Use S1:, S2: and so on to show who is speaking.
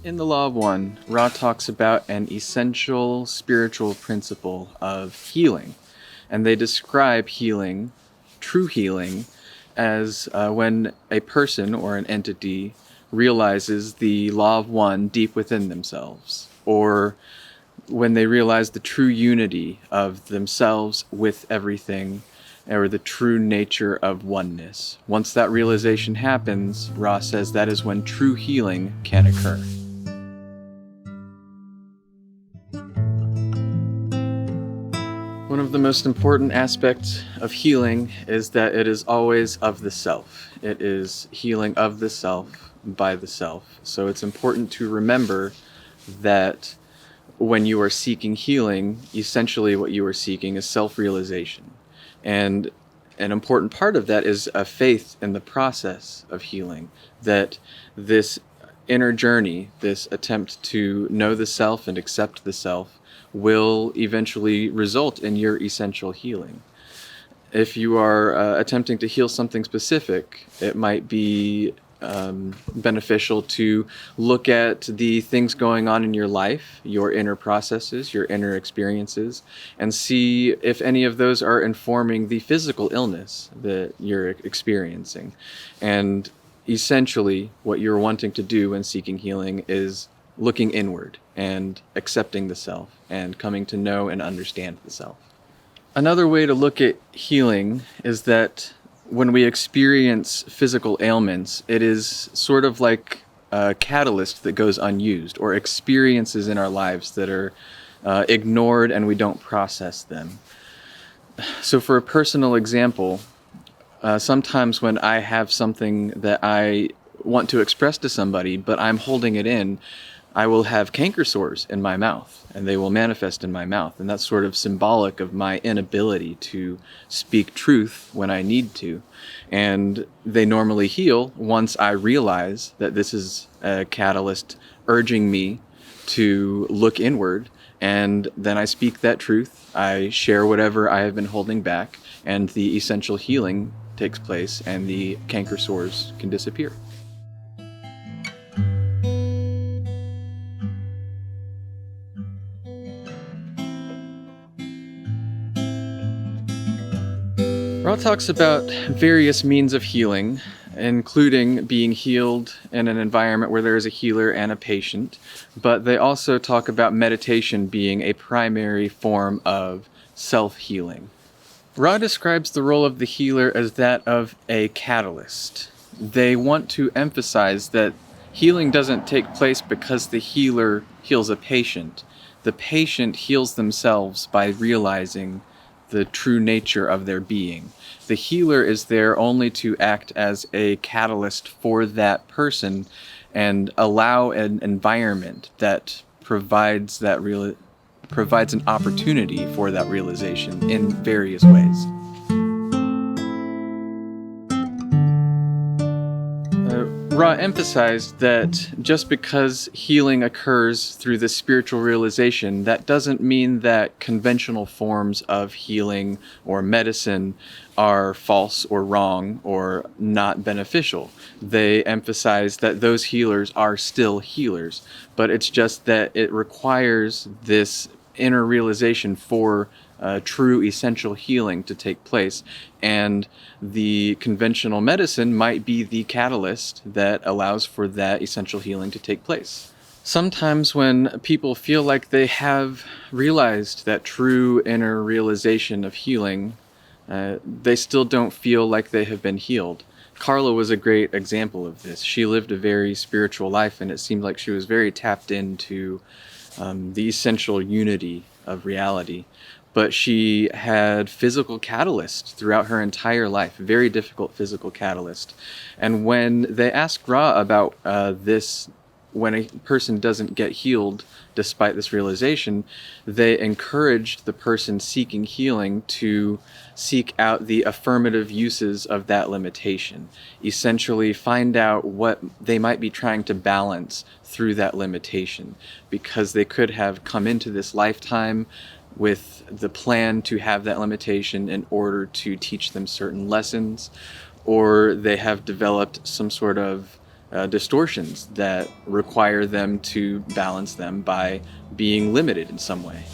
S1: In the Law of One, Ra talks about an essential spiritual principle of healing. And they describe healing, true healing, as when a person or an entity realizes the Law of One deep within themselves, or when they realize the true unity of themselves with everything, or the true nature of oneness. Once that realization happens, Ra says that is when true healing can occur. One of the most important aspects of healing is that it is always of the self. It is healing of the self by the self. So it's important to remember that when you are seeking healing, essentially what you are seeking is self-realization. And an important part of that is a faith in the process of healing, that this inner journey, this attempt to know the self and accept the self, will eventually result in your essential healing. If you are attempting to heal something specific, it might be beneficial to look at the things going on in your life, your inner processes, your inner experiences, and see if any of those are informing the physical illness that you're experiencing. And essentially, what you're wanting to do when seeking healing is looking inward and accepting the self and coming to know and understand the self. Another way to look at healing is that when we experience physical ailments, it is sort of like a catalyst that goes unused, or experiences in our lives that are ignored and we don't process them. So for a personal example, sometimes when I have something that I want to express to somebody, but I'm holding it in, I will have canker sores in my mouth, and they will manifest in my mouth. And that's sort of symbolic of my inability to speak truth when I need to. And they normally heal once I realize that this is a catalyst urging me to look inward. And then I speak that truth. I share whatever I have been holding back, and the essential healing takes place, and the canker sores can disappear. Ra talks about various means of healing, including being healed in an environment where there is a healer and a patient, but they also talk about meditation being a primary form of self-healing. Ra describes the role of the healer as that of a catalyst. They want to emphasize that healing doesn't take place because the healer heals a patient. The patient heals themselves by realizing the true nature of their being. The healer is there only to act as a catalyst for that person and allow an environment that provides an opportunity for that realization in various ways. Ra emphasized that just because healing occurs through the spiritual realization, that doesn't mean that conventional forms of healing or medicine are false or wrong or not beneficial. They emphasize that those healers are still healers, but it's just that it requires this inner realization for true essential healing to take place, and the conventional medicine might be the catalyst that allows for that essential healing to take place. Sometimes when people feel like they have realized that true inner realization of healing, they still don't feel like they have been healed. Carla was a great example of this. She lived a very spiritual life, and it seemed like she was very tapped into the essential unity of reality. But she had physical catalysts throughout her entire life, very difficult physical catalyst. And when they asked Ra about this, when a person doesn't get healed despite this realization, they encouraged the person seeking healing to seek out the affirmative uses of that limitation. Essentially, find out what they might be trying to balance through that limitation, because they could have come into this lifetime with the plan to have that limitation in order to teach them certain lessons, or they have developed some sort of distortions that require them to balance them by being limited in some way.